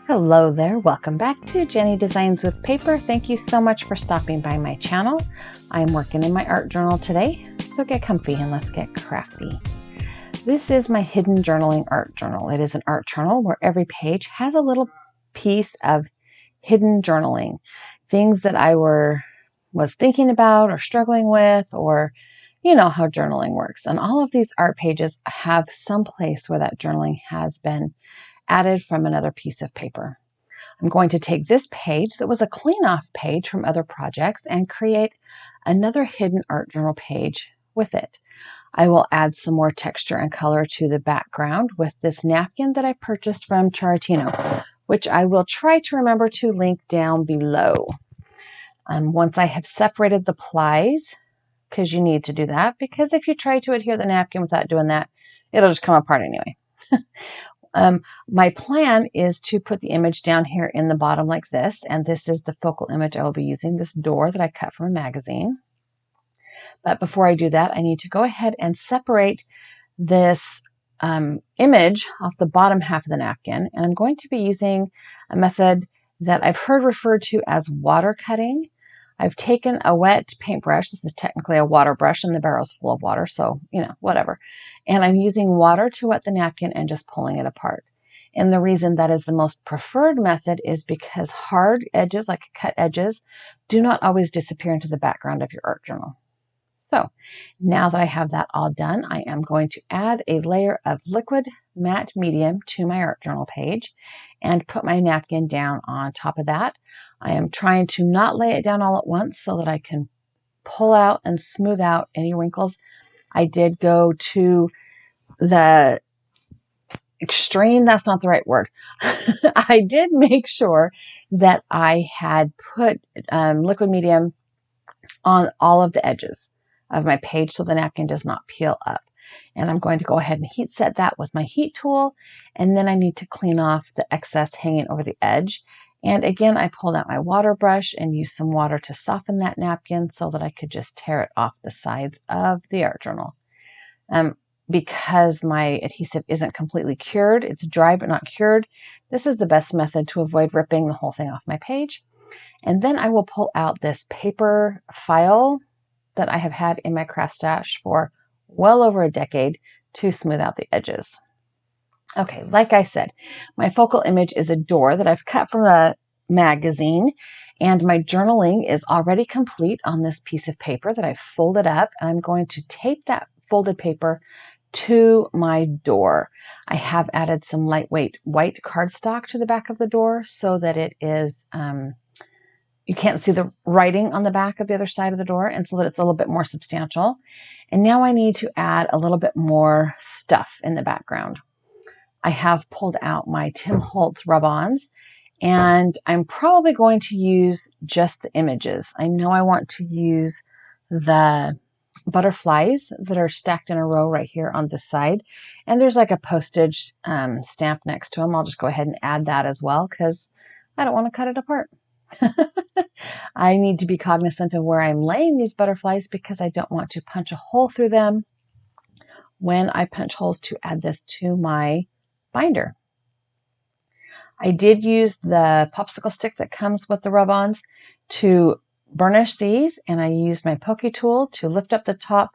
Hello there, welcome back to Jennie Designs with Paper. Thank you so much for stopping by my channel. I'm working in my art journal today, so get comfy and let's get crafty. This is my hidden journaling art journal. It is an art journal where every page has a little piece of hidden journaling, things that I was thinking about or struggling with, or you know how journaling works. And all of these art pages have some place where that journaling has been added from another piece of paper. I'm going to take this page that was a clean-off page from other projects and create another hidden art journal page with it. I will add some more texture and color to the background with this napkin that I purchased from Charatino, which I will try to remember to link down below. Once I have separated the plies, because you need to do that, because if you try to adhere the napkin without doing that, it'll just come apart anyway. My plan is to put the image down here in the bottom like this, and this is the focal image I will be using, this door that I cut from a magazine. But before I do that, I need to go ahead and separate this image off the bottom half of the napkin, and I'm going to be using a method that I've heard referred to as water cutting. I've taken a wet paintbrush. This is technically a water brush and the barrel's full of water, so, you know, whatever. And I'm using water to wet the napkin and just pulling it apart. And the reason that is the most preferred method is because hard edges, like cut edges, do not always disappear into the background of your art journal. So now that I have that all done, I am going to add a layer of liquid matte medium to my art journal page and put my napkin down on top of that. I am trying to not lay it down all at once so that I can pull out and smooth out any wrinkles. I did go to the extreme, that's not the right word. I did make sure that I had put liquid medium on all of the edges of my page so the napkin does not peel up. And I'm going to go ahead and heat set that with my heat tool, and then I need to clean off the excess hanging over the edge. And again, I pulled out my water brush and used some water to soften that napkin so that I could just tear it off the sides of the art journal. Because my adhesive isn't completely cured, it's dry but not cured, this is the best method to avoid ripping the whole thing off my page. And then I will pull out this paper file that I have had in my craft stash for well over a decade to smooth out the edges. Okay, like I said, my focal image is a door that I've cut from a magazine, and my journaling is already complete on this piece of paper that I've folded up. And I'm going to tape that folded paper to my door. I have added some lightweight white cardstock to the back of the door so that it is you can't see the writing on the back of the other side of the door, and so that it's a little bit more substantial. And now I need to add a little bit more stuff in the background. I have pulled out my Tim Holtz rub-ons, and I'm probably going to use just the images. I know I want to use the butterflies that are stacked in a row right here on this side, and there's like a postage stamp next to them. I'll just go ahead and add that as well because I don't want to cut it apart. I need to be cognizant of where I'm laying these butterflies because I don't want to punch a hole through them when I punch holes to add this to my binder. I did use the popsicle stick that comes with the rub-ons to burnish these, and I used my pokey tool to lift up the top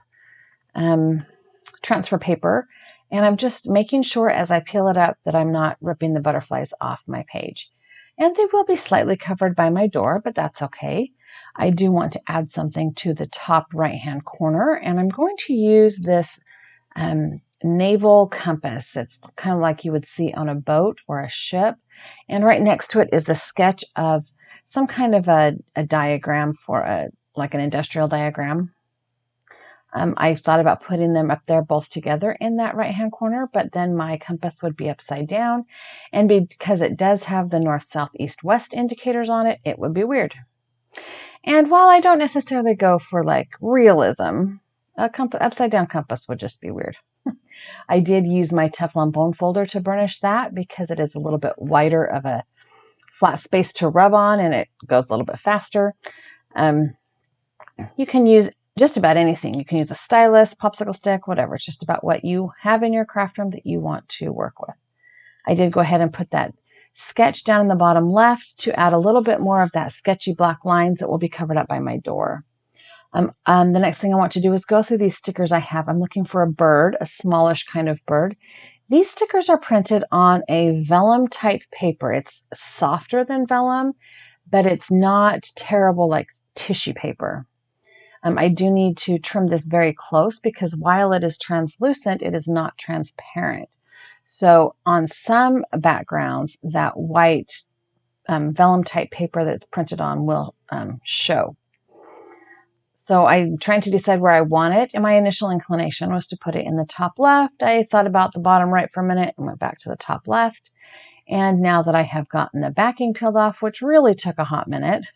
transfer paper, and I'm just making sure as I peel it up that I'm not ripping the butterflies off my page. And they will be slightly covered by my door, but that's okay. I do want to add something to the top right-hand corner, and I'm going to use this naval compass. It's kind of like you would see on a boat or a ship. And right next to it is the sketch of some kind of a diagram for like an industrial diagram. I thought about putting them up there both together in that right-hand corner, but then my compass would be upside down. And because it does have the north, south, east, west indicators on it, it would be weird. And while I don't necessarily go for like realism, upside down compass would just be weird. I did use my Teflon bone folder to burnish that because it is a little bit wider of a flat space to rub on, and it goes a little bit faster. You can use just about anything. You can use a stylus, popsicle stick, whatever. It's just about what you have in your craft room that you want to work with. I did go ahead and put that sketch down in the bottom left to add a little bit more of that sketchy black lines that will be covered up by my door. The next thing I want to do is go through these stickers I have. I'm looking for a bird, a smallish kind of bird. These stickers are printed on a vellum type paper. It's softer than vellum, but it's not terrible like tissue paper. I do need to trim this very close because while it is translucent, it is not transparent. So on some backgrounds, that white vellum type paper that's printed on will show. So I'm trying to decide where I want it, and my initial inclination was to put it in the top left. I thought about the bottom right for a minute and went back to the top left. And now that I have gotten the backing peeled off, which really took a hot minute,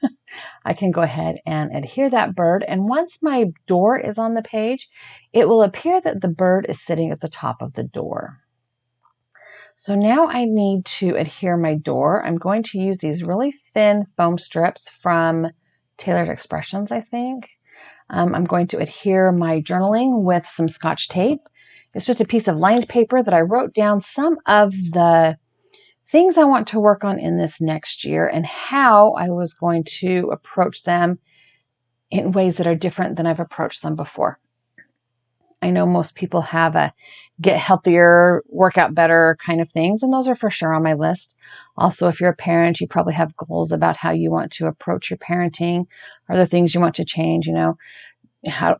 I can go ahead and adhere that bird. And once my door is on the page, it will appear that the bird is sitting at the top of the door. So now I need to adhere my door. I'm going to use these really thin foam strips from Tailored Expressions, I think. I'm going to adhere my journaling with some Scotch tape. It's just a piece of lined paper that I wrote down some of the things I want to work on in this next year and how I was going to approach them in ways that are different than I've approached them before. I know most people have a get healthier, work out better kind of things, and those are for sure on my list. Also, if you're a parent, you probably have goals about how you want to approach your parenting or the things you want to change, how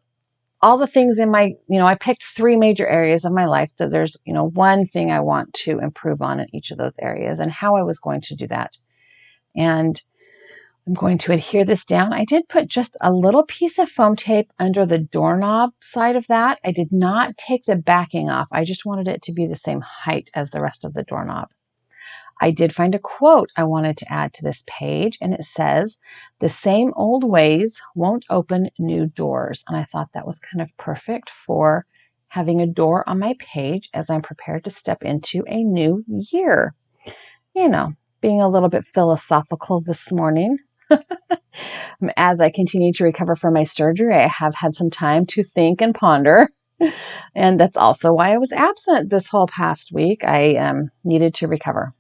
all the things in my, I picked 3 major areas of my life that there's, one thing I want to improve on in each of those areas and how I was going to do that. And I'm going to adhere this down. I did put just a little piece of foam tape under the doorknob side of that. I did not take the backing off. I just wanted it to be the same height as the rest of the doorknob. I did find a quote I wanted to add to this page, and it says, "The same old ways won't open new doors." And I thought that was kind of perfect for having a door on my page as I'm prepared to step into a new year. Being a little bit philosophical this morning. As I continue to recover from my surgery, I have had some time to think and ponder. And that's also why I was absent this whole past week. I needed to recover.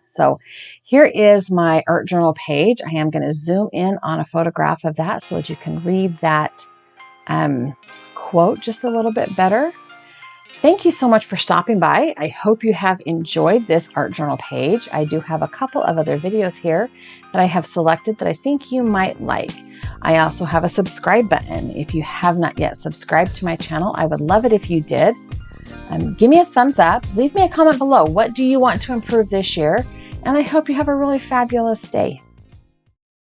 So here is my art journal page. I am going to zoom in on a photograph of that so that you can read that quote just a little bit better. Thank you so much for stopping by. I hope you have enjoyed this art journal page. I do have a couple of other videos here that I have selected that I think you might like. I also have a subscribe button. If you have not yet subscribed to my channel, I would love it if you did. Give me a thumbs up. Leave me a comment below. What do you want to improve this year? And I hope you have a really fabulous day.